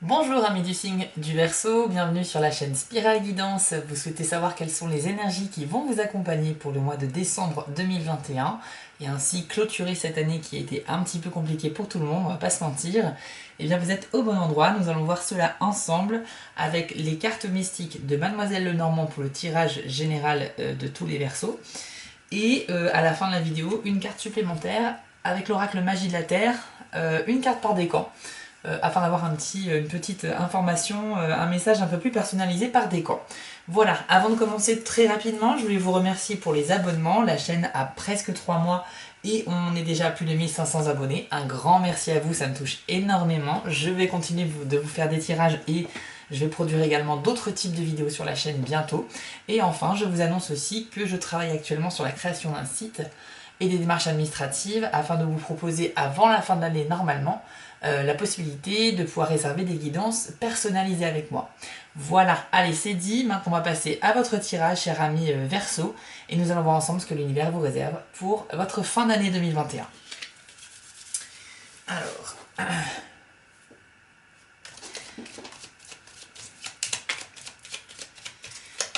Bonjour amis du signe du Verseau, bienvenue sur la chaîne Spirale Guidance. Vous souhaitez savoir quelles sont les énergies qui vont vous accompagner pour le mois de décembre 2021 et ainsi clôturer cette année qui a été un petit peu compliquée pour tout le monde, on va pas se mentir. Eh bien vous êtes au bon endroit, nous allons voir cela ensemble avec les cartes mystiques de Mademoiselle Lenormand pour le tirage général de tous les Verseaux. Et à la fin de la vidéo, une carte supplémentaire avec l'oracle Magie de la Terre, une carte par décan. Afin d'avoir une petite information, un message un peu plus personnalisé par décan. Voilà, avant de commencer très rapidement, je voulais vous remercier pour les abonnements. La chaîne a presque 3 mois et on est déjà à plus de 1500 abonnés. Un grand merci à vous, ça me touche énormément. Je vais continuer de vous faire des tirages et je vais produire également d'autres types de vidéos sur la chaîne bientôt. Et enfin, je vous annonce aussi que je travaille actuellement sur la création d'un site et des démarches administratives afin de vous proposer avant la fin de l'année normalement la possibilité de pouvoir réserver des guidances personnalisées avec moi. Voilà, allez c'est dit, maintenant on va passer à votre tirage, cher ami Verseau, et nous allons voir ensemble ce que l'univers vous réserve pour votre fin d'année 2021.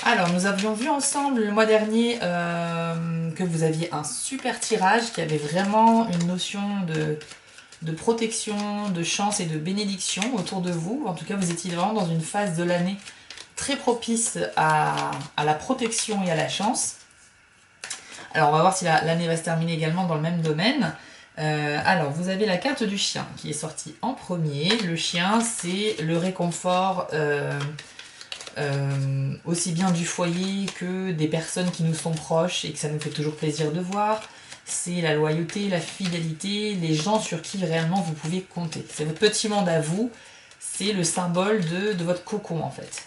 Alors, nous avions vu ensemble le mois dernier que vous aviez un super tirage qui avait vraiment une notion de protection, de chance et de bénédiction autour de vous. En tout cas, vous étiez vraiment dans une phase de l'année très propice à la protection et à la chance. Alors, on va voir si l'année va se terminer également dans le même domaine. Alors, vous avez la carte du chien qui est sortie en premier. Le chien, c'est le réconfort aussi bien du foyer que des personnes qui nous sont proches et que ça nous fait toujours plaisir de voir. C'est la loyauté, la fidélité, les gens sur qui réellement vous pouvez compter. C'est votre petit monde à vous, c'est le symbole de votre cocon en fait.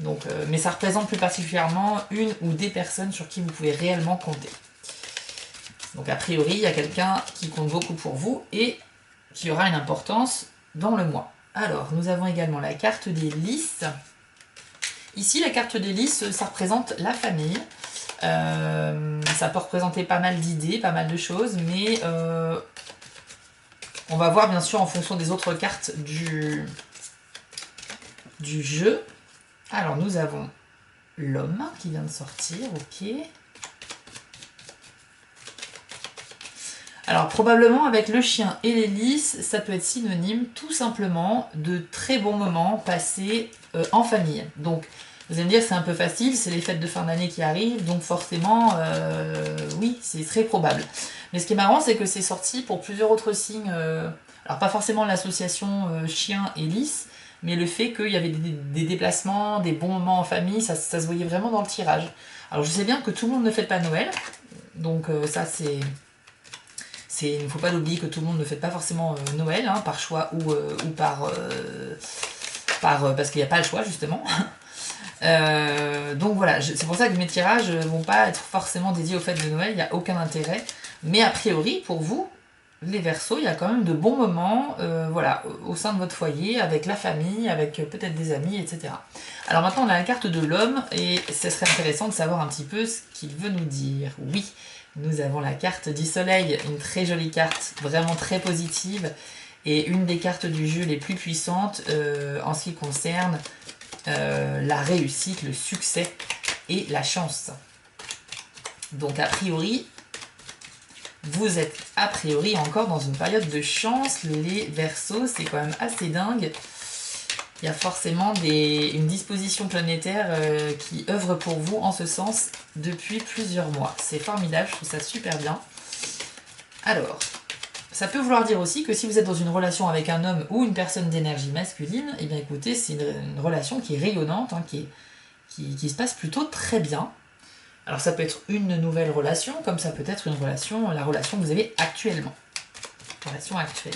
Donc, mais ça représente plus particulièrement une ou des personnes sur qui vous pouvez réellement compter. Donc a priori, il y a quelqu'un qui compte beaucoup pour vous et qui aura une importance dans le mois. Alors, nous avons également la carte des lys. Ici, la carte des lys, ça représente la famille. Ça peut représenter pas mal d'idées, pas mal de choses, mais on va voir bien sûr en fonction des autres cartes du jeu. Alors nous avons l'homme qui vient de sortir, ok. Alors probablement avec le chien et les lys, ça peut être synonyme tout simplement de très bons moments passés en famille. Donc vous allez me dire c'est un peu facile, c'est les fêtes de fin d'année qui arrivent, donc forcément oui, c'est très probable. Mais ce qui est marrant, c'est que c'est sorti pour plusieurs autres signes, alors pas forcément l'association chien et lys, mais le fait qu'il y avait des déplacements, des bons moments en famille, ça se voyait vraiment dans le tirage. Alors je sais bien que tout le monde ne fête pas Noël, donc ça c'est... Il ne faut pas l'oublier que tout le monde ne fête pas forcément Noël, hein, par choix ou parce qu'il n'y a pas le choix justement. Donc voilà, c'est pour ça que mes tirages ne vont pas être forcément dédiés aux fêtes de Noël, il n'y a aucun intérêt. Mais a priori, pour vous, les Verseaux, il y a quand même de bons moments voilà, au sein de votre foyer, avec la famille, avec peut-être des amis, etc. Alors maintenant, on a la carte de l'homme, et ce serait intéressant de savoir un petit peu ce qu'il veut nous dire. Oui, nous avons la carte du soleil, une très jolie carte, vraiment très positive, et une des cartes du jeu les plus puissantes en ce qui concerne la réussite, le succès et la chance. Donc a priori, vous êtes a priori encore dans une période de chance, les Verseaux, c'est quand même assez dingue. Il y a forcément une disposition planétaire qui œuvre pour vous en ce sens depuis plusieurs mois. C'est formidable, je trouve ça super bien. Alors, ça peut vouloir dire aussi que si vous êtes dans une relation avec un homme ou une personne d'énergie masculine, eh bien écoutez, c'est une relation qui est rayonnante, hein, qui se passe plutôt très bien. Alors ça peut être une nouvelle relation, comme ça peut être la relation que vous avez actuellement. Relation actuelle.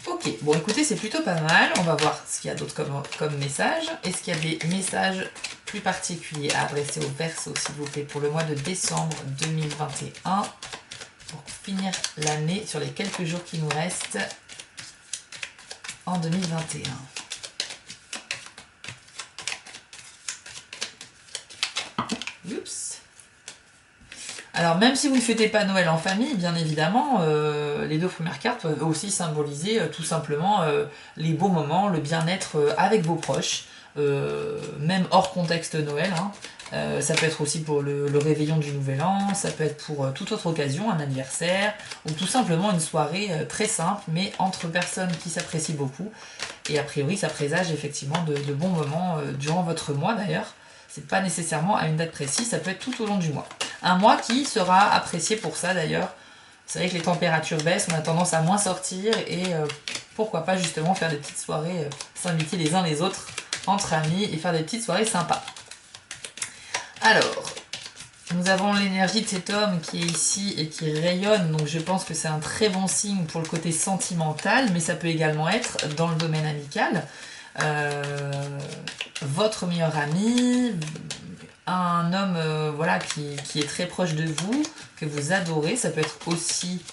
Ok, bon écoutez, c'est plutôt pas mal. On va voir ce qu'il y a d'autre comme message. Est-ce qu'il y a des messages plus particuliers à adresser aux Verseaux, s'il vous plaît, pour le mois de décembre 2021, pour finir l'année sur les quelques jours qui nous restent en 2021. Oups. Alors même si vous ne fêtez pas Noël en famille, bien évidemment, les deux premières cartes peuvent aussi symboliser tout simplement les beaux moments, le bien-être avec vos proches, même hors contexte Noël, hein. Ça peut être aussi pour le réveillon du Nouvel An, ça peut être pour toute autre occasion, un anniversaire, ou tout simplement une soirée très simple, mais entre personnes qui s'apprécient beaucoup. Et a priori, ça présage effectivement de bons moments durant votre mois d'ailleurs. C'est pas nécessairement à une date précise, ça peut être tout au long du mois. Un mois qui sera apprécié pour ça d'ailleurs. C'est vrai que les températures baissent, on a tendance à moins sortir et pourquoi pas justement faire des petites soirées, s'inviter les uns les autres entre amis et faire des petites soirées sympas. Alors, nous avons l'énergie de cet homme qui est ici et qui rayonne, donc je pense que c'est un très bon signe pour le côté sentimental, mais ça peut également être dans le domaine amical. Votre meilleur ami, un homme voilà, qui est très proche de vous, que vous adorez, ça peut être aussi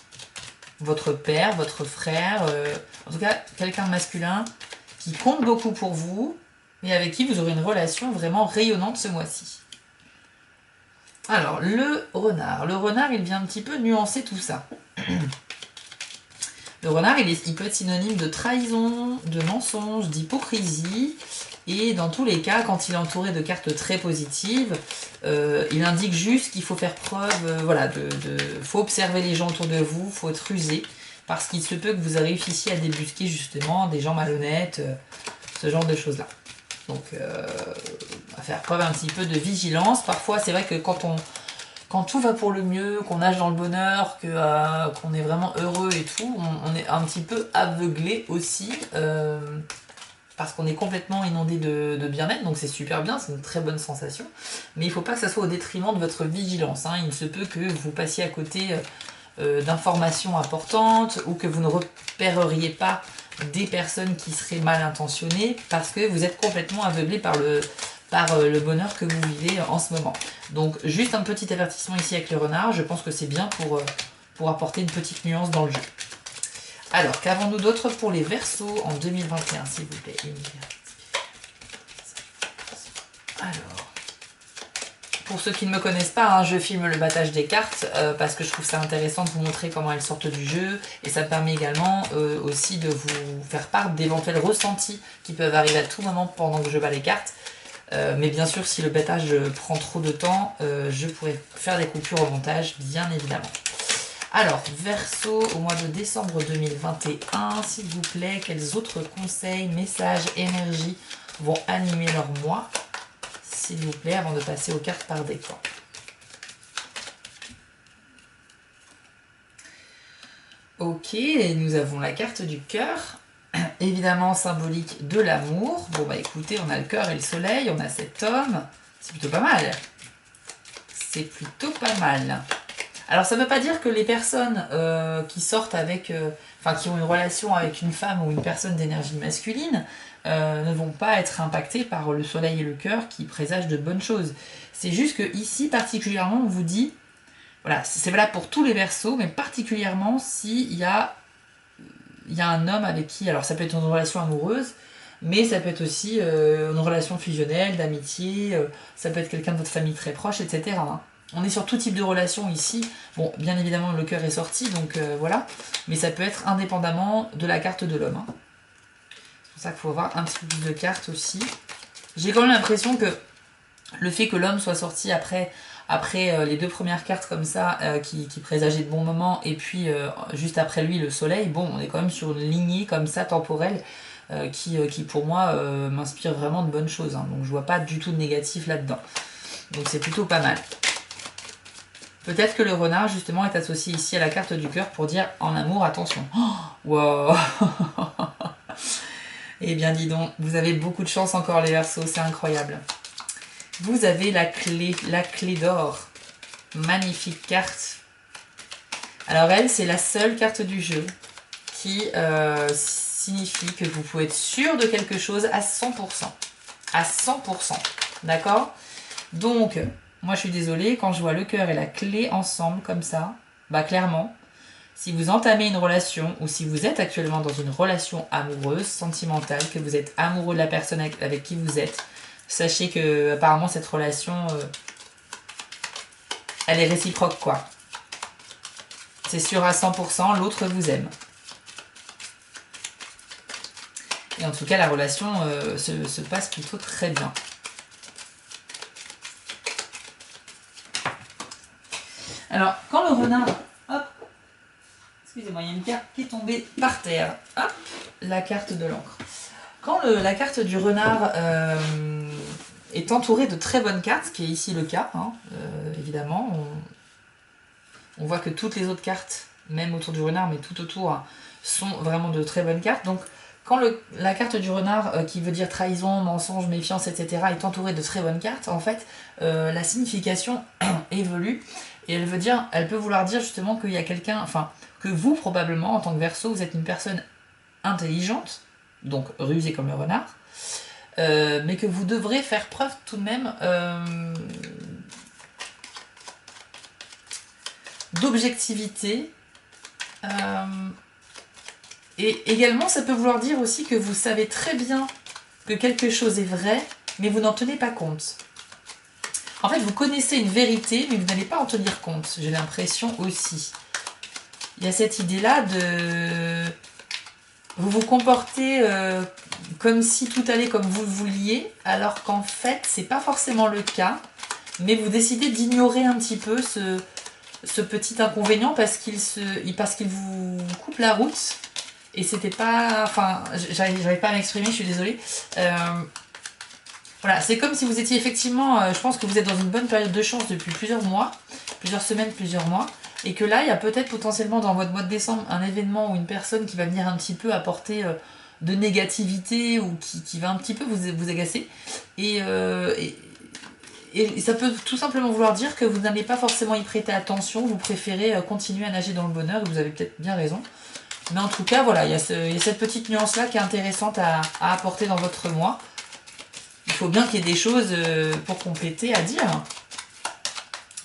votre père, votre frère, en tout cas quelqu'un de masculin qui compte beaucoup pour vous et avec qui vous aurez une relation vraiment rayonnante ce mois-ci. Alors, le renard. Le renard, il vient un petit peu nuancer tout ça. Le renard, il peut être synonyme de trahison, de mensonge, d'hypocrisie. Et dans tous les cas, quand il est entouré de cartes très positives, il indique juste qu'il faut faire preuve, voilà, faut observer les gens autour de vous, faut être rusé, parce qu'il se peut que vous réussissiez à débusquer justement des gens malhonnêtes, ce genre de choses-là. Donc, à faire preuve un petit peu de vigilance. Parfois, c'est vrai que quand tout va pour le mieux, qu'on nage dans le bonheur, qu'on est vraiment heureux et tout, on est un petit peu aveuglé aussi, parce qu'on est complètement inondé de bien-être, donc c'est super bien, c'est une très bonne sensation. Mais il ne faut pas que ça soit au détriment de votre vigilance, hein. Il se peut que vous passiez à côté d'informations importantes ou que vous ne repéreriez pas des personnes qui seraient mal intentionnées parce que vous êtes complètement aveuglé par le bonheur que vous vivez en ce moment. Donc juste un petit avertissement ici avec le renard, je pense que c'est bien pour apporter une petite nuance dans le jeu. Alors, qu'avons-nous d'autre pour les Verseaux en 2021, s'il vous plaît? Alors, pour ceux qui ne me connaissent pas, hein, je filme le battage des cartes parce que je trouve ça intéressant de vous montrer comment elles sortent du jeu et ça permet également aussi de vous faire part d'éventuels ressentis qui peuvent arriver à tout moment pendant que je bats les cartes. Mais bien sûr, si le battage prend trop de temps, je pourrais faire des coupures au montage, bien évidemment. Alors, Verseau, au mois de décembre 2021, s'il vous plaît, quels autres conseils, messages, énergies vont animer leur mois, s'il vous plaît, avant de passer aux cartes par décan. Ok, et nous avons la carte du cœur, évidemment symbolique de l'amour. Bon bah écoutez, on a le cœur et le soleil, on a cet homme, c'est plutôt pas mal. C'est plutôt pas mal. Alors ça ne veut pas dire que les personnes qui sortent avec, qui ont une relation avec une femme ou une personne d'énergie masculine ne vont pas être impactées par le soleil et le cœur qui présagent de bonnes choses. C'est juste que ici particulièrement on vous dit, voilà, c'est valable pour tous les Verseaux, mais particulièrement s'il y a un homme avec qui, alors ça peut être une relation amoureuse, mais ça peut être aussi une relation fusionnelle, d'amitié, ça peut être quelqu'un de votre famille très proche, etc. hein. On est sur tout type de relation ici. Bon, bien évidemment, le cœur est sorti, donc voilà. Mais ça peut être indépendamment de la carte de l'homme. Hein. C'est pour ça qu'il faut avoir un petit peu plus de cartes aussi. J'ai quand même l'impression que le fait que l'homme soit sorti après les deux premières cartes comme ça, qui présageaient de bons moments, et puis juste après lui, le soleil, bon, on est quand même sur une lignée comme ça, temporelle, qui pour moi, m'inspire vraiment de bonnes choses. Hein. Donc je vois pas du tout de négatif là-dedans. Donc c'est plutôt pas mal. Peut-être que le renard, justement, est associé ici à la carte du cœur pour dire en amour, attention. Oh, wow. Eh bien, dis donc, vous avez beaucoup de chance encore, les Verseaux, c'est incroyable. Vous avez la clé d'or. Magnifique carte. Alors elle, c'est la seule carte du jeu qui signifie que vous pouvez être sûr de quelque chose à 100%. À 100%. D'accord? Donc... moi, je suis désolée, quand je vois le cœur et la clé ensemble, comme ça, bah clairement, si vous entamez une relation ou si vous êtes actuellement dans une relation amoureuse, sentimentale, que vous êtes amoureux de la personne avec qui vous êtes, sachez que apparemment cette relation elle est réciproque, quoi. C'est sûr à 100%, l'autre vous aime. Et en tout cas, la relation se passe plutôt très bien. Alors, quand le renard... Hop, excusez-moi, il y a une carte qui est tombée par terre. Hop, la carte de l'encre. Quand la carte du renard est entourée de très bonnes cartes, ce qui est ici le cas, hein, évidemment, on voit que toutes les autres cartes, même autour du renard, mais tout autour, sont vraiment de très bonnes cartes. Donc, quand la carte du renard, qui veut dire trahison, mensonge, méfiance, etc., est entourée de très bonnes cartes, en fait, la signification évolue. Et elle peut vouloir dire justement qu'il y a quelqu'un, enfin, que vous, probablement, en tant que Verseau, vous êtes une personne intelligente, donc rusée comme le renard, mais que vous devrez faire preuve tout de même d'objectivité. Et également, ça peut vouloir dire aussi que vous savez très bien que quelque chose est vrai, mais vous n'en tenez pas compte. En fait, vous connaissez une vérité, mais vous n'allez pas en tenir compte, j'ai l'impression aussi. Il y a cette idée-là de... Vous vous comportez comme si tout allait comme vous le vouliez, alors qu'en fait, c'est pas forcément le cas, mais vous décidez d'ignorer un petit peu ce petit inconvénient parce qu'il vous coupe la route. Et c'était pas... Enfin, j'arrive pas à m'exprimer, je suis désolée. Voilà, c'est comme si vous étiez effectivement... je pense que vous êtes dans une bonne période de chance depuis plusieurs mois, plusieurs semaines, plusieurs mois. Et que là, il y a peut-être potentiellement dans votre mois de décembre un événement ou une personne qui va venir un petit peu apporter de négativité ou qui va un petit peu vous agacer. Et ça peut tout simplement vouloir dire que vous n'allez pas forcément y prêter attention, vous préférez continuer à nager dans le bonheur, et vous avez peut-être bien raison. Mais en tout cas, voilà, il y a cette petite nuance-là qui est intéressante à apporter dans votre mois. Il faut bien qu'il y ait des choses pour compléter à dire.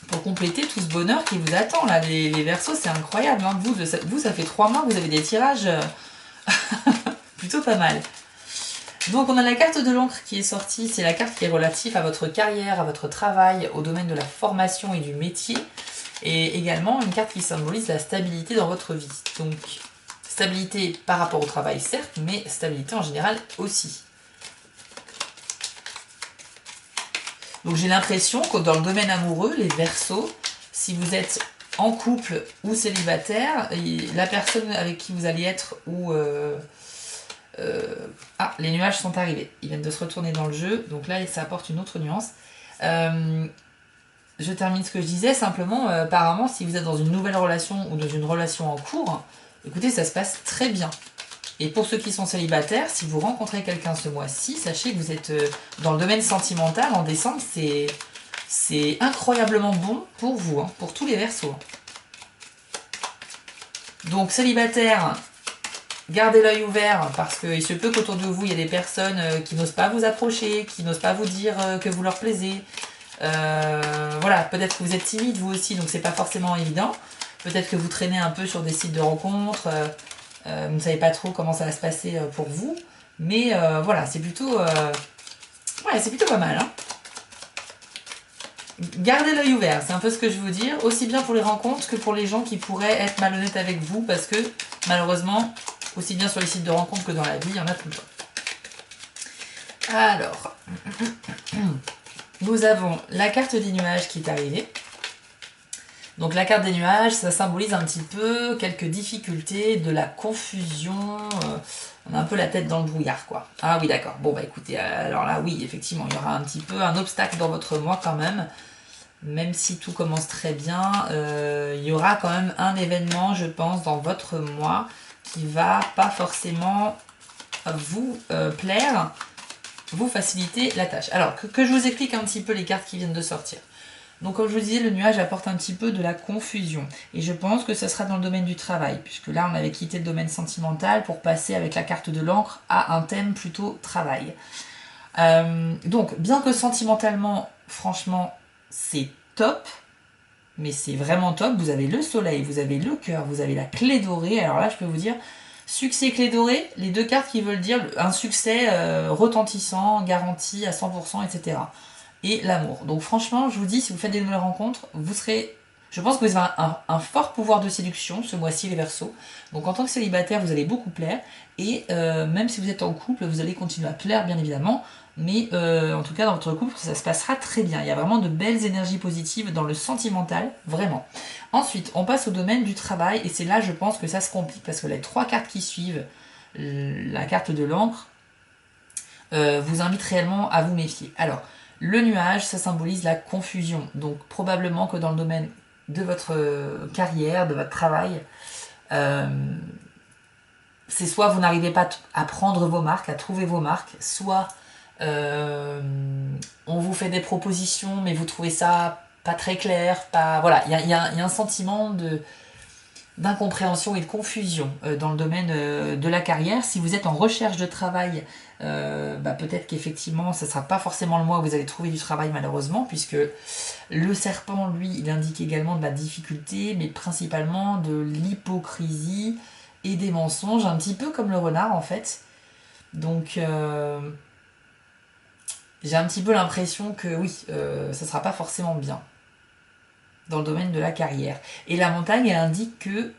Pour compléter tout ce bonheur qui vous attend, là. Les Verseaux, c'est incroyable. Hein. Vous, ça fait 3 mois que vous avez des tirages plutôt pas mal. Donc, on a la carte de l'encre qui est sortie. C'est la carte qui est relative à votre carrière, à votre travail, au domaine de la formation et du métier. Et également, une carte qui symbolise la stabilité dans votre vie. Donc, stabilité par rapport au travail, certes, mais stabilité en général aussi. Donc j'ai l'impression que dans le domaine amoureux, les Verseaux, si vous êtes en couple ou célibataire, la personne avec qui vous allez être ou... Ah, les nuages sont arrivés. Ils viennent de se retourner dans le jeu, donc là ça apporte une autre nuance. Je termine ce que je disais, simplement, apparemment, si vous êtes dans une nouvelle relation ou dans une relation en cours, écoutez, ça se passe très bien. Et pour ceux qui sont célibataires, si vous rencontrez quelqu'un ce mois-ci, sachez que vous êtes dans le domaine sentimental. En décembre, c'est incroyablement bon pour vous, hein, pour tous les Verseaux. Donc célibataire, gardez l'œil ouvert parce qu'il se peut qu'autour de vous, il y ait des personnes qui n'osent pas vous approcher, qui n'osent pas vous dire que vous leur plaisez. Voilà, peut-être que vous êtes timide vous aussi, donc c'est pas forcément évident. Peut-être que vous traînez un peu sur des sites de rencontres. Vous ne savez pas trop comment ça va se passer pour vous. Mais voilà, c'est plutôt... Ouais, c'est plutôt pas mal. Hein. Gardez l'œil ouvert, c'est un peu ce que je veux dire. Aussi bien pour les rencontres que pour les gens qui pourraient être malhonnêtes avec vous. Parce que, malheureusement, aussi bien sur les sites de rencontres que dans la vie, il y en a tout le temps. Alors, nous avons la carte des nuages qui est arrivée. Donc la carte des nuages, ça symbolise un petit peu quelques difficultés, de la confusion, on a un peu la tête dans le brouillard quoi. Ah oui d'accord, bon bah écoutez, alors là oui effectivement il y aura un petit peu un obstacle dans votre mois quand même si tout commence très bien, il y aura quand même un événement je pense dans votre mois qui va pas forcément vous plaire, vous faciliter la tâche. Alors que je vous explique un petit peu les cartes qui viennent de sortir. Donc comme je vous disais, le nuage apporte un petit peu de la confusion. Et je pense que ce sera dans le domaine du travail, puisque là on avait quitté le domaine sentimental pour passer avec la carte de l'encre à un thème plutôt travail. Donc bien que sentimentalement, franchement, c'est top, mais c'est vraiment top, vous avez le soleil, vous avez le cœur, vous avez la clé dorée, alors là je peux vous dire, succès clé dorée, les deux cartes qui veulent dire un succès retentissant, garanti à 100%, etc. et l'amour. Donc franchement, je vous dis, si vous faites des nouvelles rencontres, vous serez... Je pense que vous avez un fort pouvoir de séduction ce mois-ci, les Verseaux. Donc en tant que célibataire, vous allez beaucoup plaire. Et même si vous êtes en couple, vous allez continuer à plaire, bien évidemment. Mais en tout cas, dans votre couple, ça se passera très bien. Il y a vraiment de belles énergies positives dans le sentimental, vraiment. Ensuite, on passe au domaine du travail. Et c'est là, je pense, que ça se complique. Parce que les 3 cartes qui suivent, la carte de l'encre, vous invite réellement à vous méfier. Alors, le nuage, ça symbolise la confusion. Donc probablement que dans le domaine de votre carrière, de votre travail, c'est soit vous n'arrivez pas à prendre vos marques, à trouver vos marques, soit on vous fait des propositions mais vous trouvez ça pas très clair, pas... Voilà, il y a un sentiment d'incompréhension et de confusion dans le domaine de la carrière. Si vous êtes en recherche de travail, peut-être qu'effectivement ce ne sera pas forcément le mois où vous allez trouver du travail, malheureusement, puisque le serpent, lui, il indique également de la difficulté, mais principalement de l'hypocrisie et des mensonges, un petit peu comme le renard en fait. Donc j'ai un petit peu l'impression que oui, ça sera pas forcément bien dans le domaine de la carrière. Et la montagne, elle indique que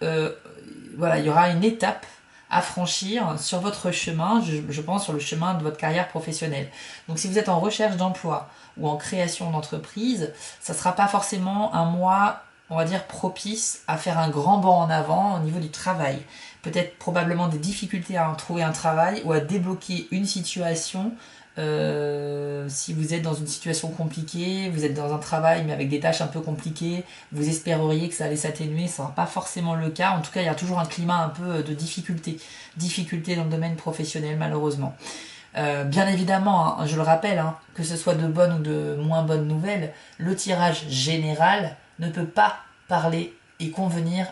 voilà, il y aura une étape à franchir sur votre chemin, je pense sur le chemin de votre carrière professionnelle. Donc si vous êtes en recherche d'emploi ou en création d'entreprise, ça ne sera pas forcément un mois, on va dire, propice à faire un grand bond en avant au niveau du travail. Peut-être probablement des difficultés à trouver un travail ou à débloquer une situation. Si vous êtes dans une situation compliquée, vous êtes dans un travail mais avec des tâches un peu compliquées, vous espéreriez que ça allait s'atténuer, ça ne sera pas forcément le cas. En tout cas, il y a toujours un climat un peu de difficulté dans le domaine professionnel, malheureusement. Bien évidemment, hein, je le rappelle, hein, que ce soit de bonnes ou de moins bonnes nouvelles, le tirage général ne peut pas parler et convenir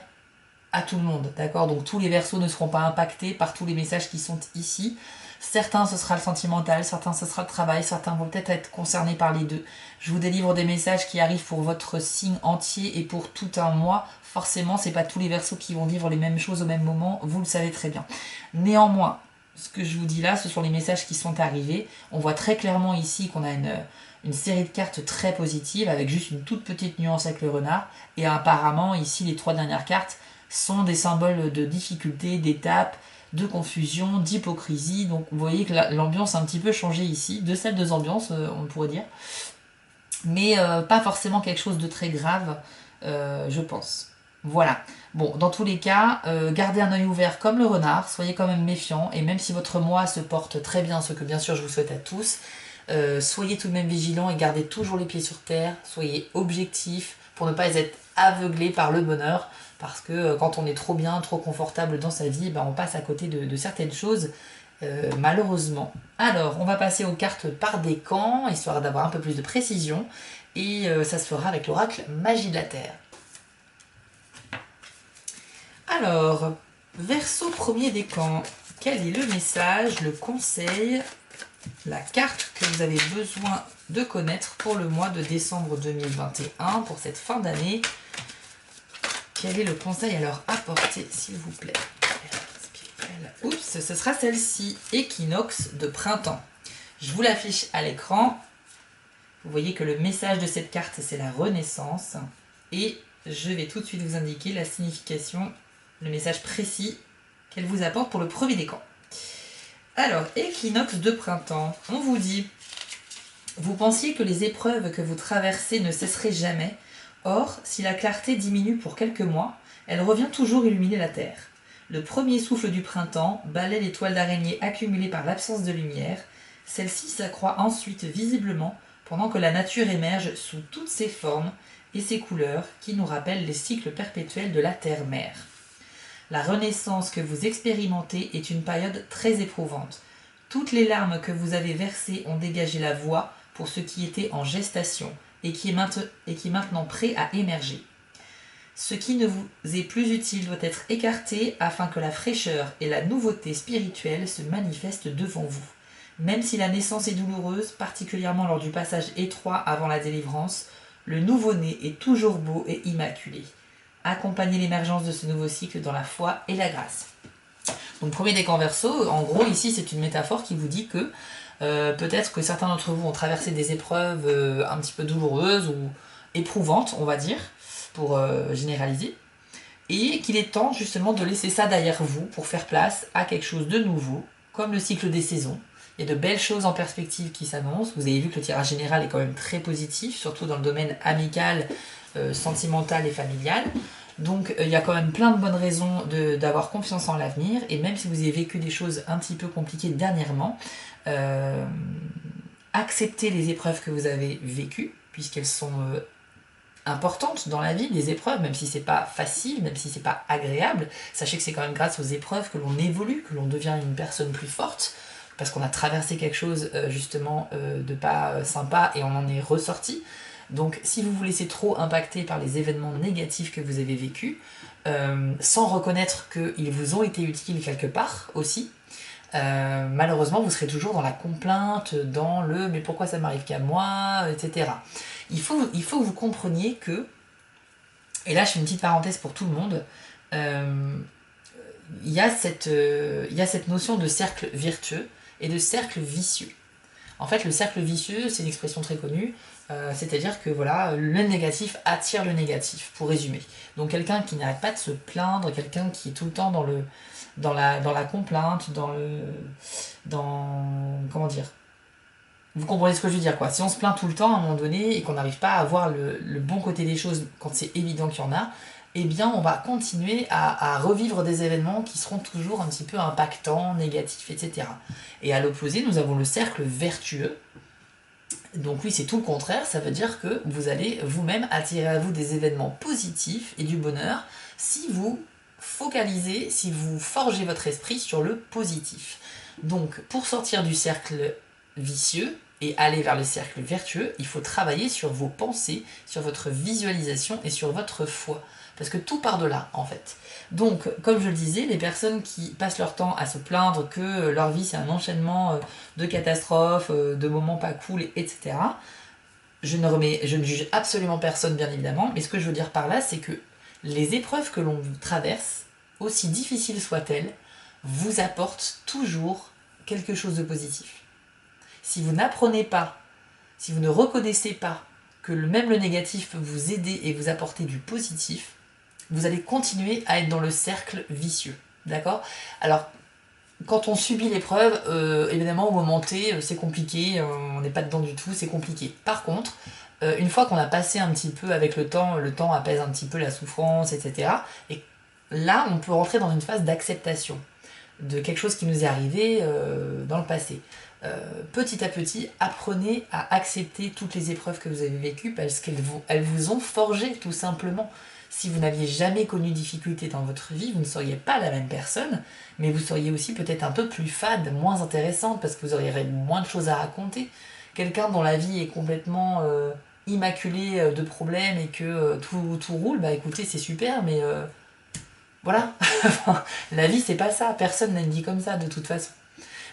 à tout le monde, d'accord? Donc tous les Verseaux ne seront pas impactés par tous les messages qui sont ici. Certains ce sera le sentimental, certains ce sera le travail, certains vont peut-être être concernés par les deux. Je vous délivre des messages qui arrivent pour votre signe entier et pour tout un mois. Forcément, c'est pas tous les Verseaux qui vont vivre les mêmes choses au même moment, vous le savez très bien. Néanmoins, ce que je vous dis là, ce sont les messages qui sont arrivés. On voit très clairement ici qu'on a une série de cartes très positives avec juste une toute petite nuance avec le renard. Et apparemment, ici, les 3 dernières cartes sont des symboles de difficulté, d'étape, de confusion, d'hypocrisie. Donc vous voyez que l'ambiance a un petit peu changé ici, de celle de ambiances, on pourrait dire. Mais pas forcément quelque chose de très grave, je pense. Voilà. Bon, dans tous les cas, gardez un œil ouvert comme le renard, soyez quand même méfiant, et même si votre mois se porte très bien, ce que bien sûr je vous souhaite à tous, soyez tout de même vigilants et gardez toujours les pieds sur terre, soyez objectifs pour ne pas être aveuglés par le bonheur, parce que quand on est trop bien, trop confortable dans sa vie, on passe à côté de certaines choses, malheureusement. Alors, on va passer aux cartes par décan, histoire d'avoir un peu plus de précision, et ça se fera avec l'oracle Magie de la Terre. Alors, Verseau premier décan, quel est le message, le conseil, la carte que vous avez besoin de connaître pour le mois de décembre 2021, pour cette fin d'année? Quel est le conseil à leur apporter, s'il vous plaît? Oups, ce sera celle-ci, équinoxe de printemps. Je vous l'affiche à l'écran. Vous voyez que le message de cette carte, c'est la renaissance. Et je vais tout de suite vous indiquer la signification, le message précis qu'elle vous apporte pour le premier décan. Alors, équinoxe de printemps, on vous dit: vous pensiez que les épreuves que vous traversez ne cesseraient jamais. Or, si la clarté diminue pour quelques mois, elle revient toujours illuminer la terre. Le premier souffle du printemps balaie les toiles d'araignée accumulées par l'absence de lumière. Celle-ci s'accroît ensuite visiblement pendant que la nature émerge sous toutes ses formes et ses couleurs qui nous rappellent les cycles perpétuels de la terre-mère. La renaissance que vous expérimentez est une période très éprouvante. Toutes les larmes que vous avez versées ont dégagé la voie pour ce qui était en gestation et qui est maintenant prêt à émerger. Ce qui ne vous est plus utile doit être écarté afin que la fraîcheur et la nouveauté spirituelle se manifestent devant vous. Même si la naissance est douloureuse, particulièrement lors du passage étroit avant la délivrance, le nouveau-né est toujours beau et immaculé. Accompagnez l'émergence de ce nouveau cycle dans la foi et la grâce. Donc premier décan Verseau, en gros ici c'est une métaphore qui vous dit que Peut-être que certains d'entre vous ont traversé des épreuves un petit peu douloureuses ou éprouvantes, on va dire, pour généraliser. Et qu'il est temps justement de laisser ça derrière vous pour faire place à quelque chose de nouveau, comme le cycle des saisons. Il y a de belles choses en perspective qui s'annoncent. Vous avez vu que le tirage général est quand même très positif, surtout dans le domaine amical, sentimental et familial. Donc il y a quand même plein de bonnes raisons d'avoir confiance en l'avenir. Et même si vous avez vécu des choses un petit peu compliquées dernièrement, acceptez les épreuves que vous avez vécues, puisqu'elles sont importantes dans la vie, des épreuves, même si c'est pas facile, même si c'est pas agréable. Sachez que c'est quand même grâce aux épreuves que l'on évolue, que l'on devient une personne plus forte, parce qu'on a traversé quelque chose justement de pas sympa et on en est ressorti. Donc si vous vous laissez trop impacter par les événements négatifs que vous avez vécus, sans reconnaître qu'ils vous ont été utiles quelque part aussi, malheureusement vous serez toujours dans la complainte, dans le mais pourquoi ça m'arrive qu'à moi, etc. Il faut que vous compreniez que, et là je fais une petite parenthèse pour tout le monde, il y a cette notion de cercle vertueux et de cercle vicieux. En fait, le cercle vicieux, c'est une expression très connue, c'est-à-dire que voilà, le négatif attire le négatif, pour résumer. Donc quelqu'un qui n'arrête pas de se plaindre, quelqu'un qui est tout le temps dans la complainte, comment dire, vous comprenez ce que je veux dire, quoi. Si on se plaint tout le temps à un moment donné et qu'on n'arrive pas à voir le bon côté des choses quand c'est évident qu'il y en a, eh bien on va continuer à revivre des événements qui seront toujours un petit peu impactants, négatifs, etc. Et à l'opposé, nous avons le cercle vertueux. Donc oui, c'est tout le contraire, ça veut dire que vous allez vous-même attirer à vous des événements positifs et du bonheur si vous focalisez, si vous forgez votre esprit sur le positif. Donc pour sortir du cercle vicieux et aller vers le cercle vertueux, il faut travailler sur vos pensées, sur votre visualisation et sur votre foi. Parce que tout part de là, en fait. Donc, comme je le disais, les personnes qui passent leur temps à se plaindre que leur vie c'est un enchaînement de catastrophes, de moments pas cool, etc. Je ne juge absolument personne, bien évidemment, mais ce que je veux dire par là, c'est que les épreuves que l'on traverse, aussi difficiles soient-elles, vous apportent toujours quelque chose de positif. Si vous n'apprenez pas, si vous ne reconnaissez pas que même le négatif peut vous aider et vous apporter du positif, vous allez continuer à être dans le cercle vicieux. D'accord ? Alors, quand on subit l'épreuve, évidemment, au moment T, c'est compliqué, on n'est pas dedans du tout, c'est compliqué. Par contre, une fois qu'on a passé un petit peu avec le temps apaise un petit peu la souffrance, etc. Et là, on peut rentrer dans une phase d'acceptation de quelque chose qui nous est arrivé dans le passé. Petit à petit, apprenez à accepter toutes les épreuves que vous avez vécues parce qu'elles vous ont forgé, tout simplement. Si vous n'aviez jamais connu de difficulté dans votre vie, vous ne seriez pas la même personne, mais vous seriez aussi peut-être un peu plus fade, moins intéressante, parce que vous auriez moins de choses à raconter. Quelqu'un dont la vie est complètement immaculée de problèmes et que tout roule, bah écoutez, c'est super, mais voilà. La vie, c'est pas ça. Personne n'a une vie comme ça, de toute façon.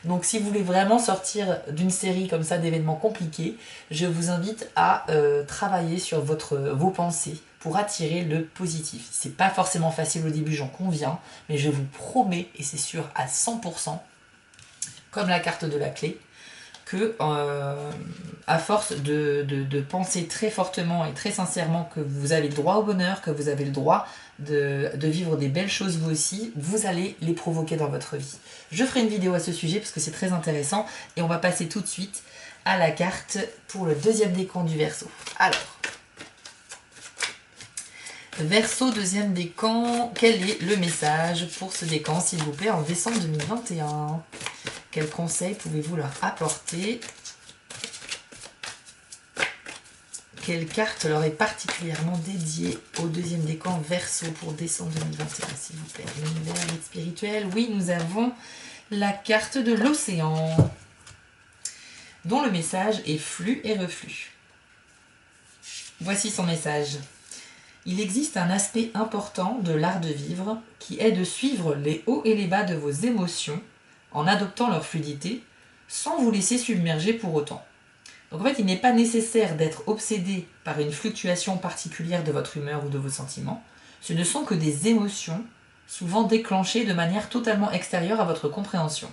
Donc si vous voulez vraiment sortir d'une série comme ça d'événements compliqués, je vous invite à travailler sur vos pensées pour attirer le positif. C'est pas forcément facile au début, j'en conviens, mais je vous promets, et c'est sûr à 100%, comme la carte de la clé, que à force de penser très fortement et très sincèrement que vous avez le droit au bonheur, que vous avez le droit de vivre des belles choses vous aussi, vous allez les provoquer dans votre vie. Je ferai une vidéo à ce sujet parce que c'est très intéressant et on va passer tout de suite à la carte pour le deuxième décan du Verseau. Alors, Verseau, deuxième décan, quel est le message pour ce décan, s'il vous plaît, en décembre 2021 ? Quels conseils pouvez-vous leur apporter ? Quelle carte leur est particulièrement dédiée au deuxième décan Verseau pour décembre 2021, s'il vous plaît ? L'univers, l'aide spirituelle. Oui, nous avons la carte de l'océan, dont le message est flux et reflux. Voici son message. Il existe un aspect important de l'art de vivre qui est de suivre les hauts et les bas de vos émotions en adoptant leur fluidité sans vous laisser submerger pour autant. Donc en fait, il n'est pas nécessaire d'être obsédé par une fluctuation particulière de votre humeur ou de vos sentiments. Ce ne sont que des émotions, souvent déclenchées de manière totalement extérieure à votre compréhension.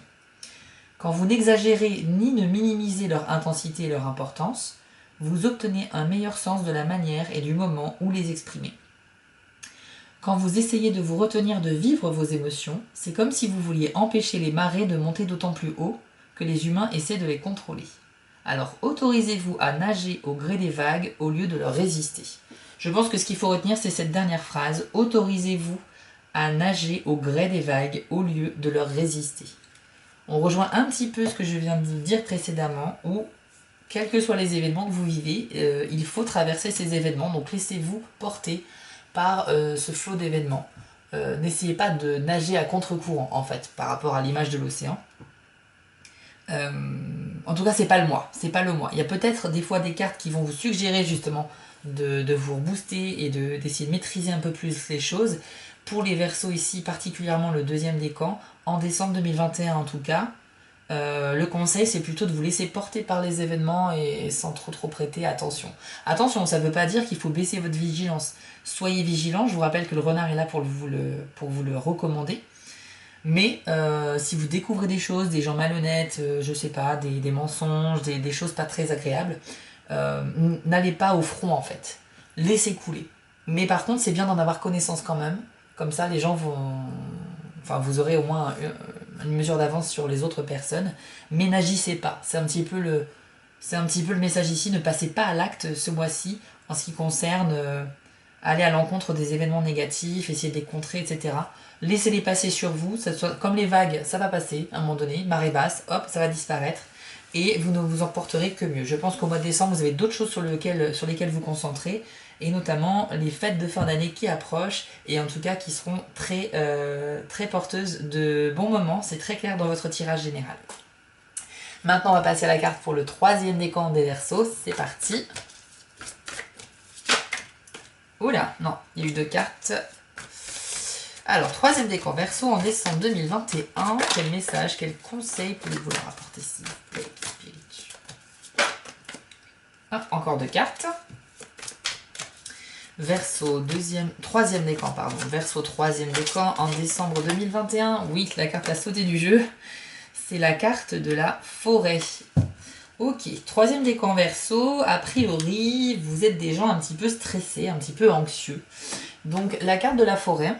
Quand vous n'exagérez ni ne minimisez leur intensité et leur importance, vous obtenez un meilleur sens de la manière et du moment où les exprimer. Quand vous essayez de vous retenir de vivre vos émotions, c'est comme si vous vouliez empêcher les marées de monter d'autant plus haut que les humains essaient de les contrôler. Alors autorisez-vous à nager au gré des vagues au lieu de leur résister. Je pense que ce qu'il faut retenir, c'est cette dernière phrase. Autorisez-vous à nager au gré des vagues au lieu de leur résister. On rejoint un petit peu ce que je viens de vous dire précédemment, où, quels que soient les événements que vous vivez, il faut traverser ces événements, donc laissez-vous porter par ce flot d'événements. N'essayez pas de nager à contre-courant, en fait, par rapport à l'image de l'océan. En tout cas, c'est pas le moi, c'est pas le moi. Il y a peut-être des fois des cartes qui vont vous suggérer justement de vous rebooster et d'essayer de maîtriser un peu plus les choses. Pour les Verseaux ici, particulièrement le deuxième décan, en décembre 2021 en tout cas, le conseil c'est plutôt de vous laisser porter par les événements et sans trop prêter attention. Attention, ça ne veut pas dire qu'il faut baisser votre vigilance. Soyez vigilant, je vous rappelle que le renard est là pour vous le recommander. Mais si vous découvrez des choses, des gens malhonnêtes, je sais pas, des mensonges, des choses pas très agréables, n'allez pas au front en fait. Laissez couler. Mais par contre, c'est bien d'en avoir connaissance quand même. Comme ça, les gens vont... Enfin, vous aurez au moins une mesure d'avance sur les autres personnes. Mais n'agissez pas. C'est un petit peu le message ici. Ne passez pas à l'acte ce mois-ci en ce qui concerne aller à l'encontre des événements négatifs, essayer de les contrer, etc. Laissez-les passer sur vous. Ça soit, comme les vagues, ça va passer à un moment donné. Marée basse, hop, ça va disparaître. Et vous ne vous en porterez que mieux. Je pense qu'au mois de décembre, vous avez d'autres choses sur lesquelles vous concentrer, et notamment les fêtes de fin d'année qui approchent, et en tout cas qui seront très porteuses de bons moments. C'est très clair dans votre tirage général. Maintenant, on va passer à la carte pour le troisième décan des Verseaux. C'est parti. Oula, non, il y a eu deux cartes. Alors, troisième décan Verseau en décembre 2021. Quel message, quel conseil pouvez-vous leur apporter s'il vous plaît, Spiritu? Ah, encore deux cartes. Verseau troisième décan, pardon. Verseau troisième décan en décembre 2021. Oui, la carte a sauté du jeu. C'est la carte de la forêt. Ok, troisième décan Verseau. A priori, vous êtes des gens un petit peu stressés, un petit peu anxieux. Donc, la carte de la forêt,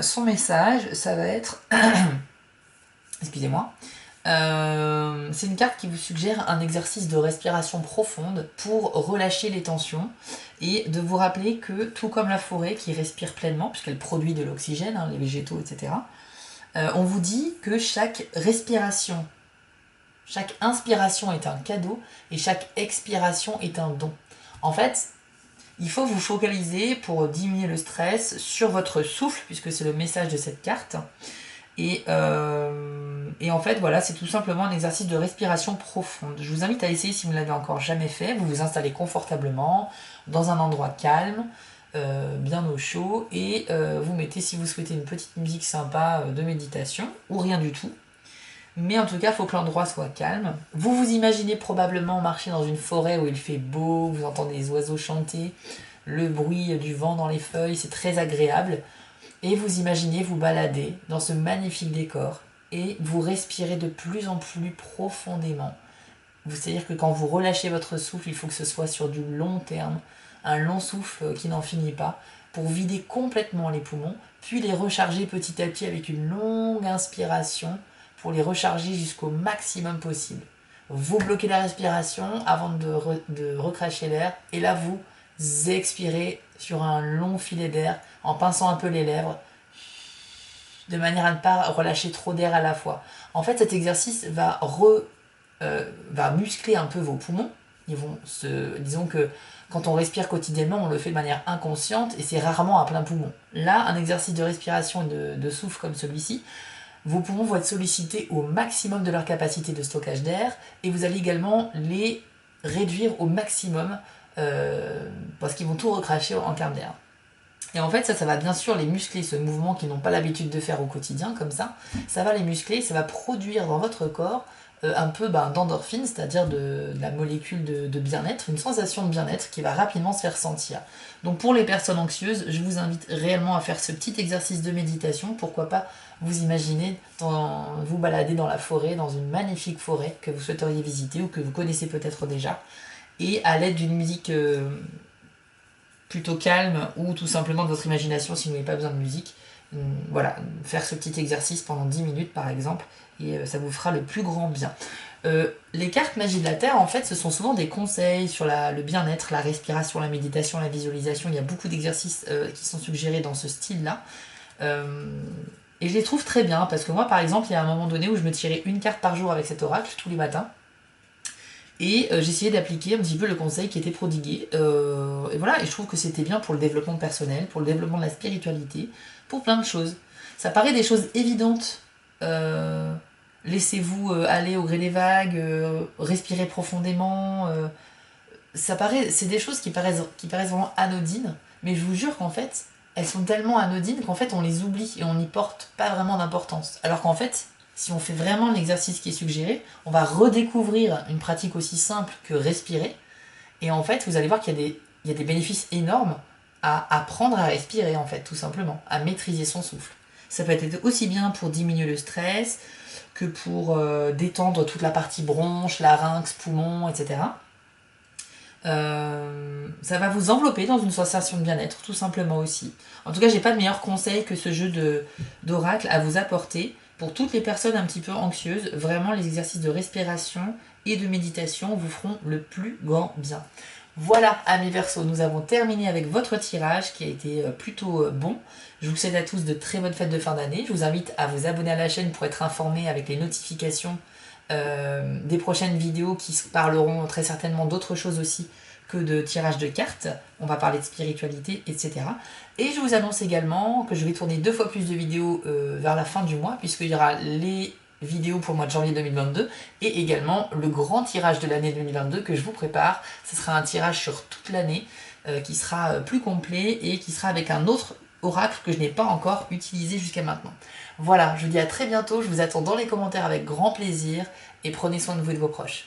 son message, ça va être... Excusez-moi. C'est une carte qui vous suggère un exercice de respiration profonde pour relâcher les tensions et de vous rappeler que, tout comme la forêt qui respire pleinement, puisqu'elle produit de l'oxygène, hein, les végétaux, etc., on vous dit que chaque respiration, chaque inspiration est un cadeau et chaque expiration est un don. En fait, il faut vous focaliser pour diminuer le stress sur votre souffle, puisque c'est le message de cette carte. Et en fait, voilà, c'est tout simplement un exercice de respiration profonde. Je vous invite à essayer si vous ne l'avez encore jamais fait. Vous vous installez confortablement dans un endroit calme, bien au chaud, et vous mettez, si vous souhaitez, une petite musique sympa de méditation, ou rien du tout. Mais en tout cas, il faut que l'endroit soit calme. Vous vous imaginez probablement marcher dans une forêt où il fait beau, vous entendez les oiseaux chanter, le bruit du vent dans les feuilles, c'est très agréable. Et vous imaginez vous balader dans ce magnifique décor et vous respirez de plus en plus profondément. C'est-à-dire que quand vous relâchez votre souffle, il faut que ce soit sur du long terme, un long souffle qui n'en finit pas, pour vider complètement les poumons, puis les recharger petit à petit avec une longue inspiration, pour les recharger jusqu'au maximum possible. Vous bloquez la respiration avant de recracher l'air, et là vous expirez sur un long filet d'air, en pinçant un peu les lèvres, de manière à ne pas relâcher trop d'air à la fois. En fait, cet exercice va muscler un peu vos poumons. Disons que quand on respire quotidiennement, on le fait de manière inconsciente et c'est rarement à plein poumon. Là, un exercice de respiration et de souffle comme celui-ci, vos poumons vont être sollicités au maximum de leur capacité de stockage d'air et vous allez également les réduire au maximum parce qu'ils vont tout recracher en termes d'air. Et en fait, ça va bien sûr les muscler, ce mouvement qu'ils n'ont pas l'habitude de faire au quotidien, comme ça. Ça va les muscler, ça va produire dans votre corps un peu d'endorphine, c'est-à-dire de la molécule de bien-être, une sensation de bien-être qui va rapidement se faire sentir. Donc pour les personnes anxieuses, je vous invite réellement à faire ce petit exercice de méditation. Pourquoi pas vous imaginer vous balader dans la forêt, dans une magnifique forêt que vous souhaiteriez visiter ou que vous connaissez peut-être déjà, et à l'aide d'une musique plutôt calme ou tout simplement de votre imagination si vous n'avez pas besoin de musique, voilà, faire ce petit exercice pendant 10 minutes par exemple, et ça vous fera le plus grand bien. Les cartes Magie de la Terre, en fait, ce sont souvent des conseils sur le bien-être, la respiration, la méditation, la visualisation. Il y a beaucoup d'exercices qui sont suggérés dans ce style-là. Et je les trouve très bien, parce que moi, par exemple, il y a un moment donné où je me tirais une carte par jour avec cet oracle, tous les matins. Et j'essayais d'appliquer un petit peu le conseil qui était prodigué. Et voilà, et je trouve que c'était bien pour le développement personnel, pour le développement de la spiritualité, pour plein de choses. Ça paraît des choses évidentes. Laissez-vous aller au gré des vagues, respirez profondément. C'est des choses qui paraissent vraiment anodines, mais je vous jure qu'en fait, elles sont tellement anodines qu'en fait on les oublie et on n'y porte pas vraiment d'importance. Alors qu'en fait, si on fait vraiment l'exercice qui est suggéré, on va redécouvrir une pratique aussi simple que respirer. Et en fait, vous allez voir qu'il y a des bénéfices énormes à apprendre à respirer, en fait, tout simplement, à maîtriser son souffle. Ça peut être aussi bien pour diminuer le stress que pour détendre toute la partie bronche, larynx, poumon, etc. Ça va vous envelopper dans une sensation de bien-être, tout simplement aussi. En tout cas, j'ai pas de meilleur conseil que ce jeu d'oracle à vous apporter. Pour toutes les personnes un petit peu anxieuses, vraiment les exercices de respiration et de méditation vous feront le plus grand bien. Voilà, amis Verseaux, nous avons terminé avec votre tirage qui a été plutôt bon. Je vous souhaite à tous de très bonnes fêtes de fin d'année. Je vous invite à vous abonner à la chaîne pour être informé avec les notifications des prochaines vidéos qui parleront très certainement d'autres choses aussi que de tirage de cartes. On va parler de spiritualité, etc. Et je vous annonce également que je vais tourner 2 fois plus de vidéos vers la fin du mois, puisqu'il y aura les vidéos pour le mois de janvier 2022 et également le grand tirage de l'année 2022 que je vous prépare. Ce sera un tirage sur toute l'année qui sera plus complet et qui sera avec un autre oracle que je n'ai pas encore utilisé jusqu'à maintenant. Voilà, je vous dis à très bientôt, je vous attends dans les commentaires avec grand plaisir et prenez soin de vous et de vos proches.